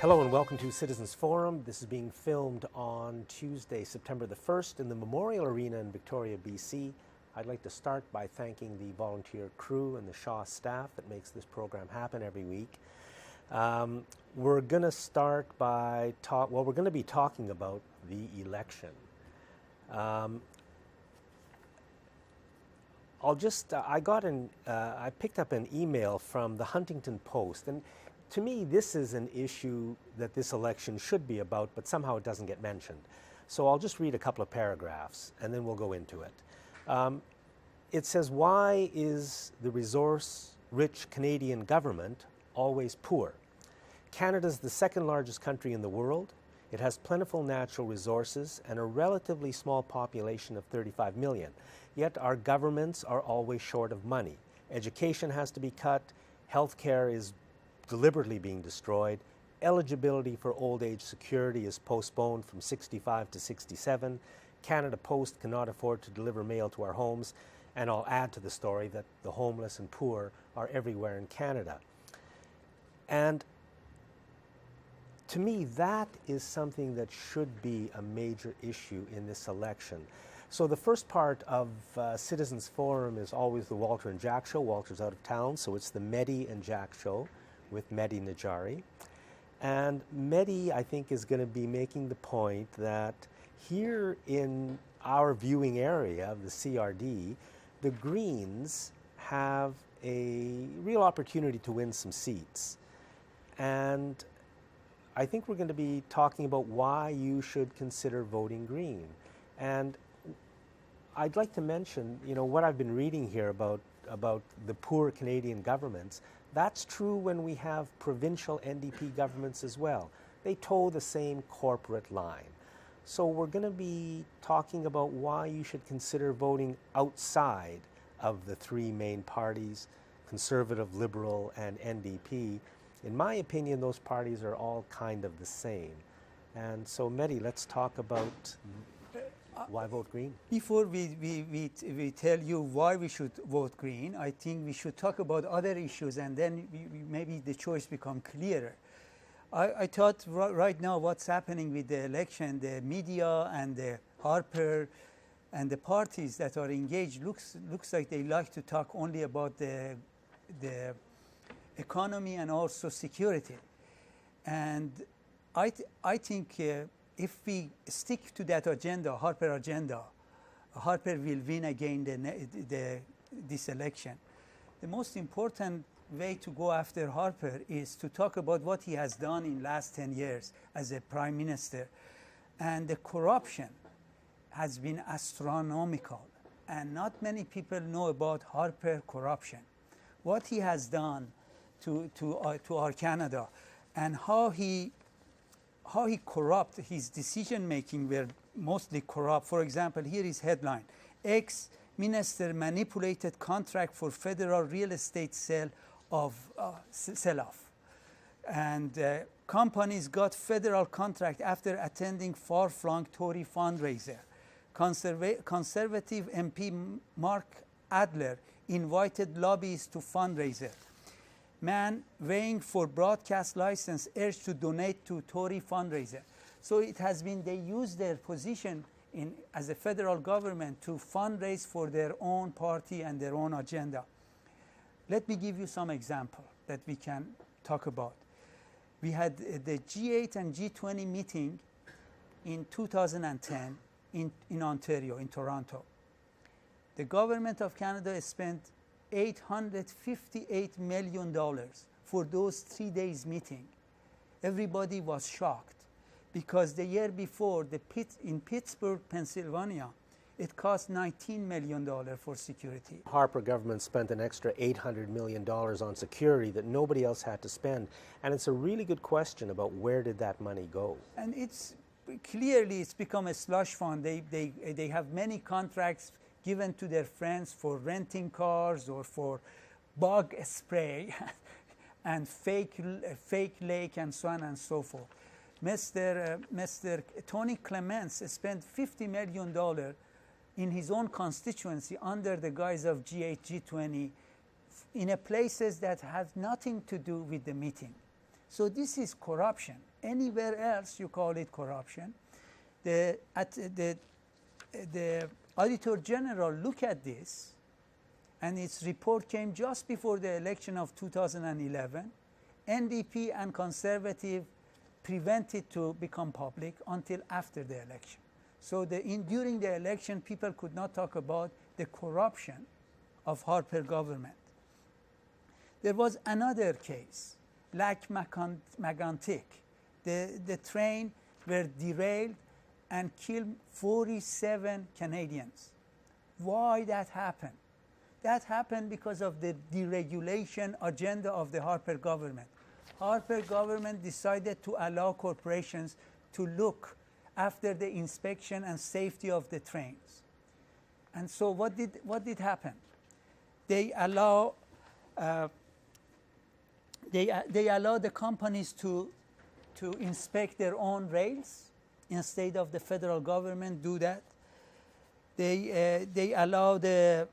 Hello and welcome to Citizens Forum. This is being filmed on Tuesday, September the 1st in the Memorial Arena in Victoria, BC. I'd like to start by thanking the volunteer crew and the Shaw staff that makes this program happen every week. We're going to start by we're going to be talking about the election. I picked up an email from the Huntington Post, and to me, this is an issue that this election should be about, but somehow it doesn't get mentioned. So I'll just read a couple of paragraphs, and then we'll go into it. It says, why is the resource-rich Canadian government always poor? Canada's the second largest country in the world. It has plentiful natural resources and a relatively small population of 35 million. Yet our governments are always short of money. Education has to be cut. Healthcare is deliberately being destroyed. Eligibility for old age security is postponed from 65 to 67. Canada Post cannot afford to deliver mail to our homes. And I'll add to the story that the homeless and poor are everywhere in Canada. And to me, that is something that should be a major issue in this election. So the first part of Citizens Forum is always the Walter and Jack Show. Walter's out of town, so it's the Mehdi and Jack Show with Mehdi Najari. And Mehdi, I think, is going to be making the point that here in our viewing area of the CRD, the Greens have a real opportunity to win some seats. And I think we're going to be talking about why you should consider voting Green. And I'd like to mention, what I've been reading here about the poor Canadian governments. That's true when we have provincial NDP governments as well. They toe the same corporate line. So we're going to be talking about why you should consider voting outside of the three main parties, Conservative, Liberal, and NDP. In my opinion, those parties are all kind of the same. And so, Mehdi, let's talk about why vote Green. Before we tell you why we should vote Green, I think we should talk about other issues, and then maybe the choice become clearer. I thought right now what's happening with the election, the media and the Harper and the parties that are engaged looks like they like to talk only about the economy and also security. And I think if we stick to that agenda, Harper will win again this election. The most important way to go after Harper is to talk about what he has done in the last 10 years as a prime minister. And the corruption has been astronomical. And not many people know about Harper corruption. What he has done to our Canada, and how he corrupt, his decision-making were mostly corrupt. For example, here is headline: ex-minister manipulated contract for federal real estate sell-off. And companies got federal contract after attending far-flung Tory fundraiser. Conservative MP Mark Adler invited lobbyists to fundraiser. Man weighing for broadcast license urged to donate to Tory fundraiser. So it has been, they use their position as a federal government to fundraise for their own party and their own agenda. Let me give you some example that we can talk about. We had the G8 and G20 meeting in 2010 in Ontario, in Toronto. The government of Canada spent $858 million for those 3 days meeting. Everybody was shocked because the year before, in Pittsburgh, Pennsylvania, it cost $19 million for security. Harper government spent an extra $800 million on security that nobody else had to spend. And it's a really good question about where did that money go? And it's become a slush fund. They have many contracts given to their friends for renting cars or for bug spray and fake lake and so on and so forth. Mr. Tony Clements spent $50 million in his own constituency under the guise of G8, G20 in places that have nothing to do with the meeting. So this is corruption. anywhere else you call it corruption. The Auditor General looked at this, and its report came just before the election of 2011. NDP and Conservative prevented to become public until after the election. So during the election, people could not talk about the corruption of Harper government. There was another case, Lac Megantic. The train were derailed and killed 47 Canadians. Why that happened? That happened because of the deregulation agenda of the Harper government. Harper government decided to allow corporations to look after the inspection and safety of the trains. And so what did happen? They allow the companies to inspect their own rails instead of the federal government do that. They allow the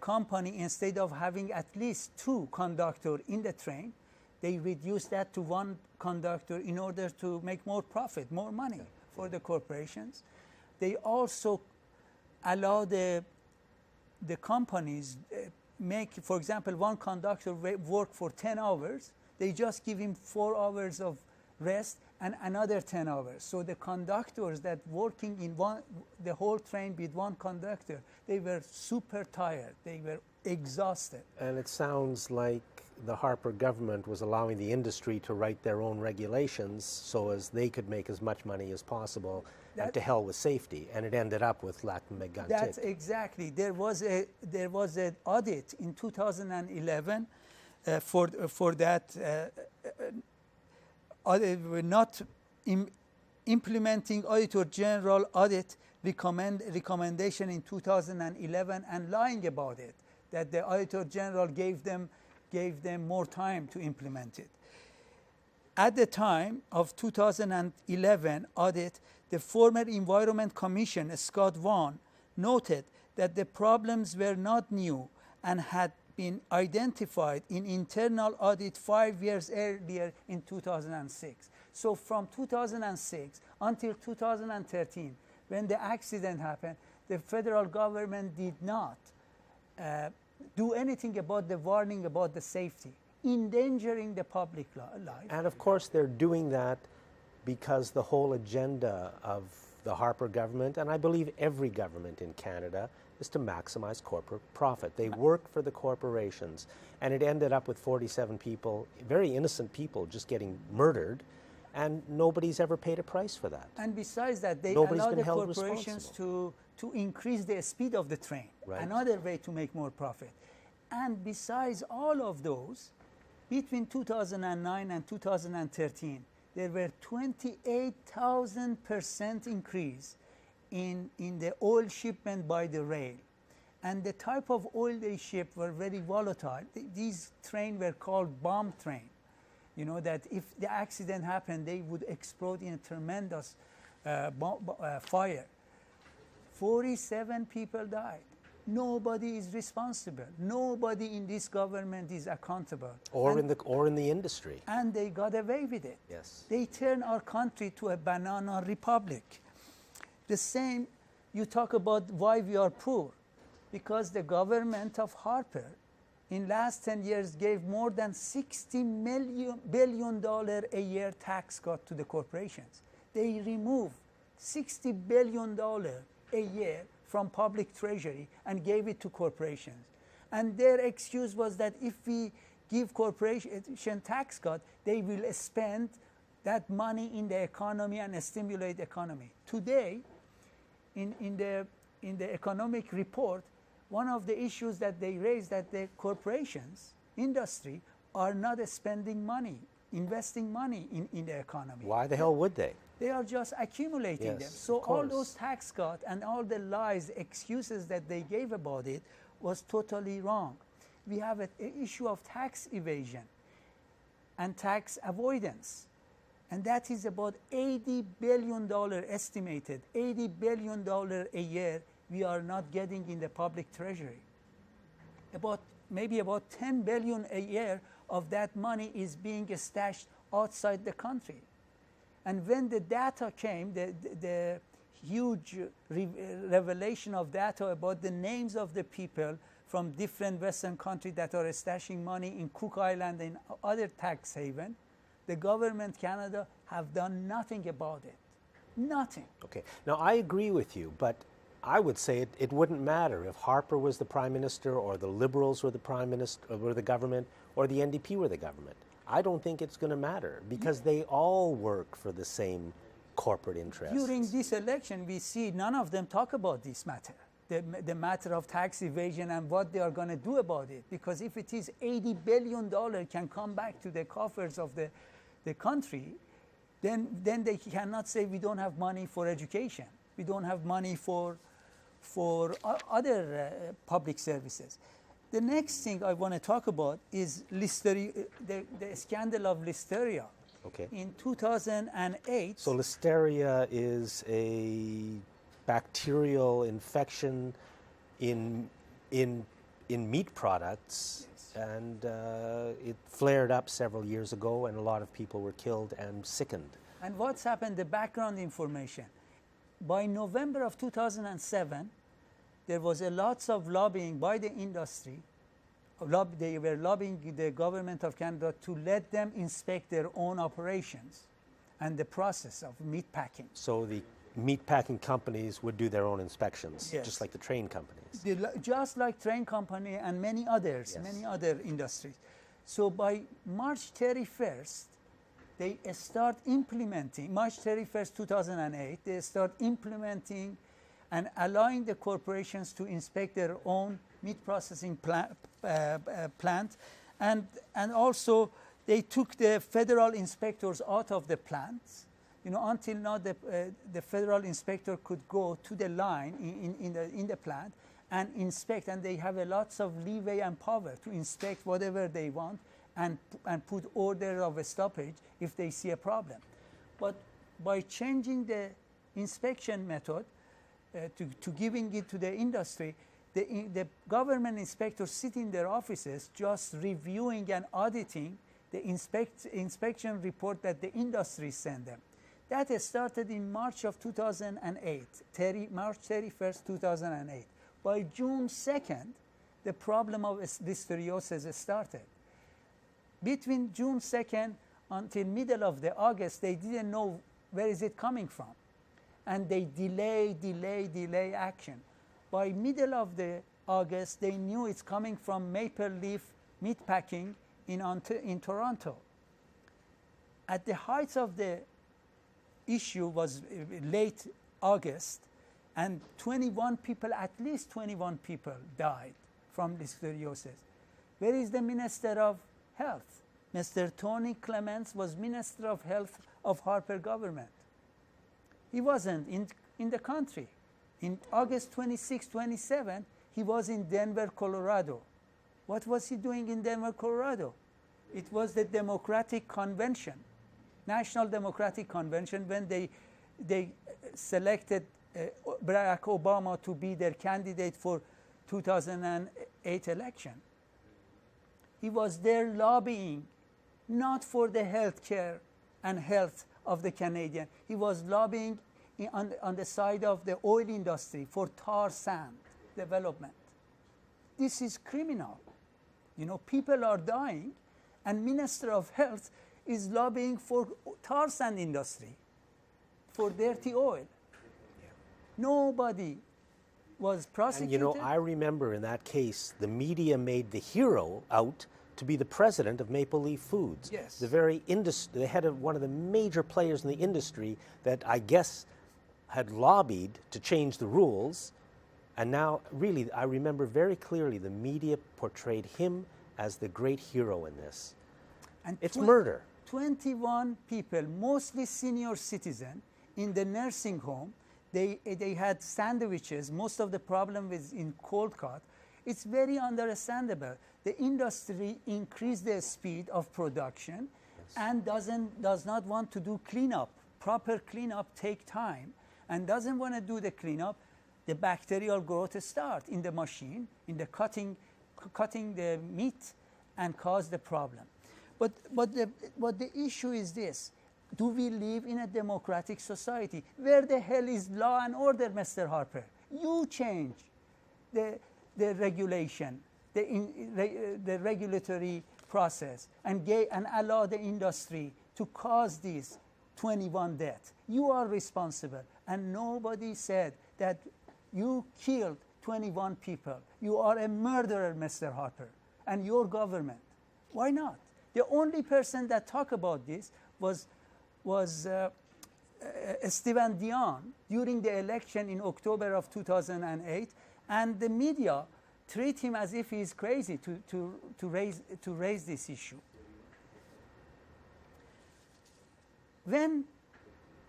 company, instead of having at least 2 conductors in the train, they reduce that to 1 conductor in order to make more profit, more money for the corporations. They also allow the companies make, for example, 1 conductor work for 10 hours. They just give him 4 hours of rest and another 10 hours. So the conductors that working in the whole train with 1 conductor, they were super tired. They were exhausted. And it sounds like the Harper government was allowing the industry to write their own regulations so as they could make as much money as possible, and to hell with safety. And it ended up with Lac Megantic. That's exactly. There was an audit in 2011 for that. Not implementing Auditor General audit recommendation in 2011 and lying about it, that the Auditor General gave them more time to implement it. At the time of 2011 audit, the former Environment Commission, Scott Vaughan, noted that the problems were not new and had been identified in internal audit 5 years earlier in 2006. So from 2006 until 2013, when the accident happened, the federal government did not do anything about the warning about the safety, endangering the public life. And of course they're doing that because the whole agenda of the Harper government, and I believe every government in Canada, is to maximize corporate profit. They work for the corporations, and it ended up with 47 people, very innocent people, just getting murdered, and nobody's ever paid a price for that. And besides that, they Nobody's allow been the held corporations to increase the speed of the train, Right. another way to make more profit. And besides all of those, between 2009 and 2013, there were 28,000% increase in the oil shipment by the rail. And the type of oil they shipped were very volatile. These trains were called bomb train. You know, that if the accident happened, they would explode in a tremendous fire. 47 people died. Nobody is responsible. Nobody in this government is accountable. Or in the industry. And they got away with it. Yes. They turned our country to a banana republic. The same, you talk about why we are poor. Because the government of Harper in last 10 years gave more than $60 billion a year tax cut to the corporations. They removed $60 billion a year from public treasury and gave it to corporations. And their excuse was that if we give corporation tax cut, they will spend that money in the economy and stimulate the economy. Today, in the economic report, one of the issues that they raised that the corporations, industry, are not spending money, investing money in the economy. Why the hell would they? They are just accumulating them. Yes, So of all course. those tax cuts and all the lies, excuses that they gave about it was totally wrong. We have an issue of tax evasion and tax avoidance. And that is about $80 billion estimated, $80 billion a year we are not getting in the public treasury. Maybe about $10 billion a year of that money is being stashed outside the country. And when the data came, the huge revelation of data about the names of the people from different Western countries that are stashing money in Cook Island and other tax haven, the government Canada have done nothing about it. Nothing. Okay. Now, I agree with you, but I would say it wouldn't matter if Harper was the Prime Minister or the Liberals were the Prime Minister, or were the government, or the NDP were the government. I don't think it's going to matter because they all work for the same corporate interests. During this election, we see none of them talk about this matter, the matter of tax evasion and what they are going to do about it. Because if it is $80 billion can come back to the coffers of the country, then they cannot say we don't have money for education. We don't have money for other public services. The next thing I want to talk about is listeria, the scandal of listeria. Okay. In 2008. So listeria is a bacterial infection in meat products, yes. And it flared up several years ago, and a lot of people were killed and sickened. And what's happened? The background information. By November of 2007, there was a lots of lobbying by the industry. They were lobbying the government of Canada to let them inspect their own operations and the process of meat packing. So the meat packing companies would do their own inspections, yes. Just like the train companies. Just like train company and many others, yes. Many other industries. So by March 31st, they start implementing, March 31st, 2008, they start implementing and allowing the corporations to inspect their own meat processing plant. And also they took the federal inspectors out of the plants. You know, until now the federal inspector could go to the line in the plant and inspect, and they have a lots of leeway and power to inspect whatever they want and put order of a stoppage if they see a problem. But by changing the inspection method to giving it to the industry, the government inspectors sit in their offices just reviewing and auditing the inspection report that the industry sent them. That started in March of 2008, March 31st, 2008. By June 2nd, the problem of listeriosis started. Between June 2nd until middle of the August, they didn't know where is it coming from. And they delay action. By middle of the August, they knew it's coming from Maple Leaf Meatpacking in Toronto. At the height of the issue was late August, and 21 people, at least 21 people died from listeriosis. Where is the Minister of Health? Mr. Tony Clements was Minister of Health of Harper government. He wasn't in the country. In August 26, 27, he was in Denver, Colorado. What was he doing in Denver, Colorado? It was the Democratic Convention, National Democratic Convention, when they selected Barack Obama to be their candidate for 2008 election. He was there lobbying, not for the health care and health of the Canadian. He was lobbying on the side of the oil industry for tar sand development. This is criminal. You know, people are dying, and Minister of Health is lobbying for tar sand industry, for dirty oil. Yeah. Nobody was prosecuted. And you know, I remember in that case, the media made the hero out to be the president of Maple Leaf Foods. Yes. The very industry, the head of one of the major players in the industry that I guess had lobbied to change the rules. And now, really, I remember very clearly the media portrayed him as the great hero in this. And it's murder. 21 people, mostly senior citizens, in the nursing home. They had sandwiches. Most of the problem was in cold cut. It's very understandable. The industry increased the speed of production, yes, and does not want to do cleanup. Proper cleanup take time, and doesn't want to do the cleanup. The bacterial growth start in the machine, in the cutting the meat, and cause the problem. But the issue is this. Do we live in a democratic society? Where the hell is law and order, Mr. Harper? You change the regulation, the regulatory process, and allow the industry to cause these 21 deaths. You are responsible. And nobody said that you killed 21 people. You are a murderer, Mr. Harper, and your government. Why not? The only person that talked about this was Stephen Dion during the election in October of 2008, and the media treat him as if he is crazy to raise this issue. When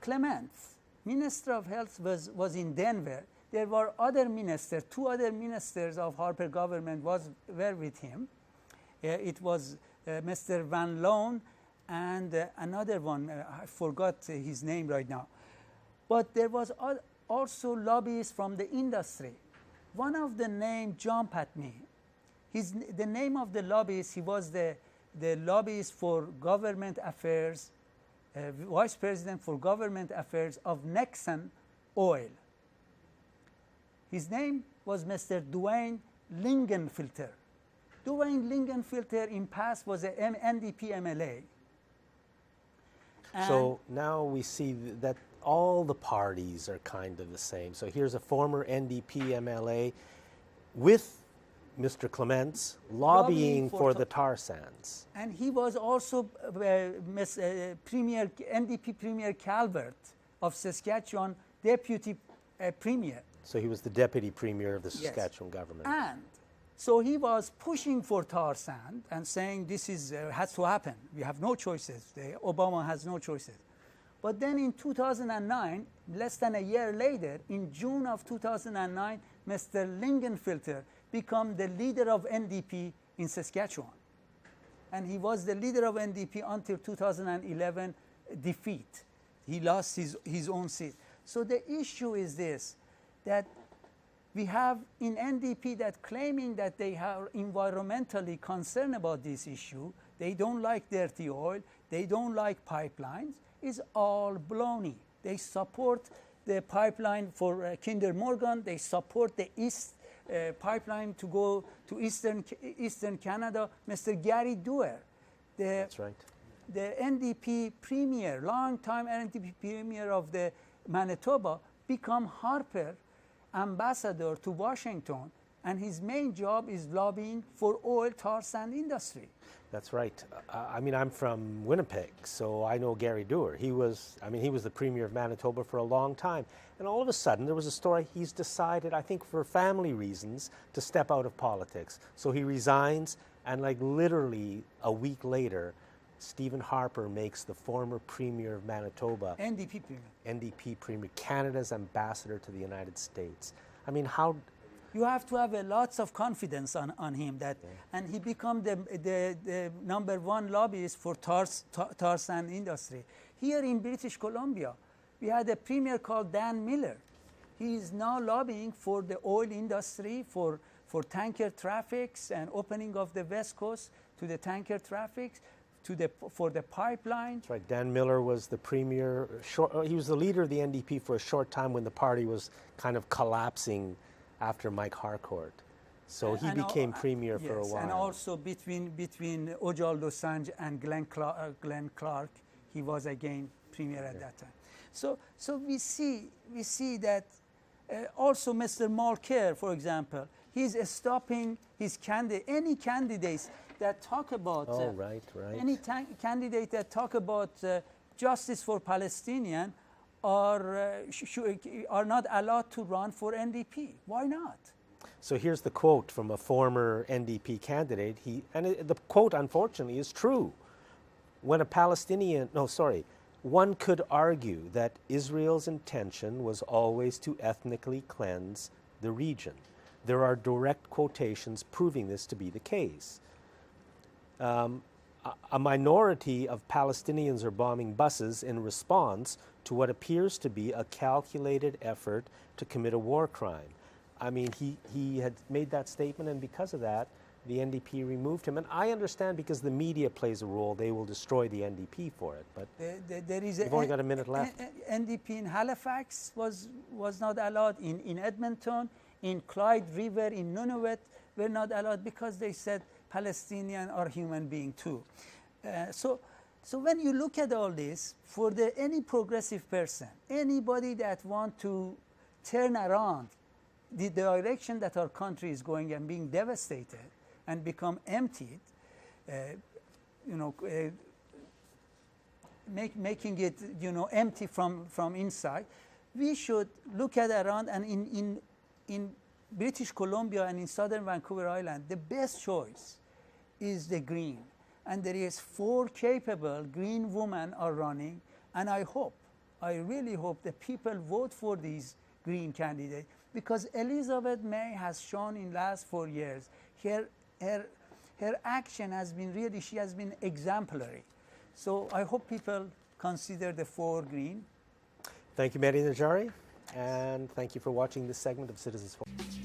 Clements, Minister of Health, was in Denver, there were other ministers, 2 other ministers of Harper government were with him. It was Mr. Van Loan and another one, I forgot his name right now. But there was also lobbyists from the industry. One of the names jumped at me. The name of the lobbyist, he was the lobbyist for government affairs, vice president for government affairs of Nexen Oil. His name was Mr. Dwayne Lingenfelter. Dwayne Lingenfelter in past was an NDP MLA. So now we see that all the parties are kind of the same. So here's a former NDP MLA with Mr. Clements lobbying for the tar sands. And he was also NDP Premier Calvert of Saskatchewan, deputy premier. So he was the deputy premier of the Saskatchewan government. And so he was pushing for tar sand and saying this has to happen. We have no choices. Obama has no choices. But then in 2009, less than a year later, in June of 2009, Mr. Lingenfelter became the leader of NDP in Saskatchewan. And he was the leader of NDP until 2011 defeat. He lost his own seat. So the issue is this, that we have in NDP that claiming that they are environmentally concerned about this issue, they don't like dirty oil, they don't like pipelines, is all baloney. They support the pipeline for Kinder Morgan, they support the East pipeline to go to Eastern Canada. Mr. Gary Doer, That's right. the NDP premier, long-time NDP premier of the Manitoba, become Harper ambassador to Washington, and his main job is lobbying for oil tar sand industry. That's right. I mean, I'm from Winnipeg, so I know Gary Doer. He was the premier of Manitoba for a long time. And all of a sudden, there was a story, he's decided, I think for family reasons, to step out of politics. So he resigns, and like literally a week later, Stephen Harper makes the former premier of Manitoba, NDP premier, Canada's ambassador to the United States. I mean, how... You have to have lots of confidence on him, and he become the #1 lobbyist for tar sand industry. Here in British Columbia, we had a premier called Dan Miller. He is now lobbying for the oil industry, for tanker traffics and opening of the West Coast to the tanker traffic, for the pipeline. That's right. Dan Miller was the premier. He was the leader of the NDP for a short time when the party was kind of collapsing after Mike Harcourt. So he became premier for a while. And also between Ojal Dosanjh and Glenn Clark, he was again premier at that time. So we see that also Mr. Mulcair, for example, he's stopping any candidates that talk about any candidate that talk about justice for Palestinians are not allowed to run for NDP. Why not? So here's the quote from a former NDP candidate. The quote, unfortunately, is true. One could argue that Israel's intention was always to ethnically cleanse the region. There are direct quotations proving this to be the case. A minority of Palestinians are bombing buses in response to what appears to be a calculated effort to commit a war crime. I mean, he had made that statement, and because of that, the NDP removed him. And I understand because the media plays a role, they will destroy the NDP for it. But there is we've only got a minute left. NDP in Halifax was not allowed. In Edmonton, in Clyde River, in Nunavut, were not allowed because they said Palestinians are human beings too. So when you look at all this, for any progressive person, anybody that want to turn around the direction that our country is going and being devastated and become emptied, making it empty from inside, we should look at around. And in British Columbia and in Southern Vancouver Island, the best choice is the Green. And there is 4 capable Green women are running. And I really hope that people vote for these Green candidates, because Elizabeth May has shown in last 4 years, her action has been she has been exemplary. So I hope people consider the 4 Green. Thank you, Mehdi Najari, and thank you for watching this segment of Citizens Forum.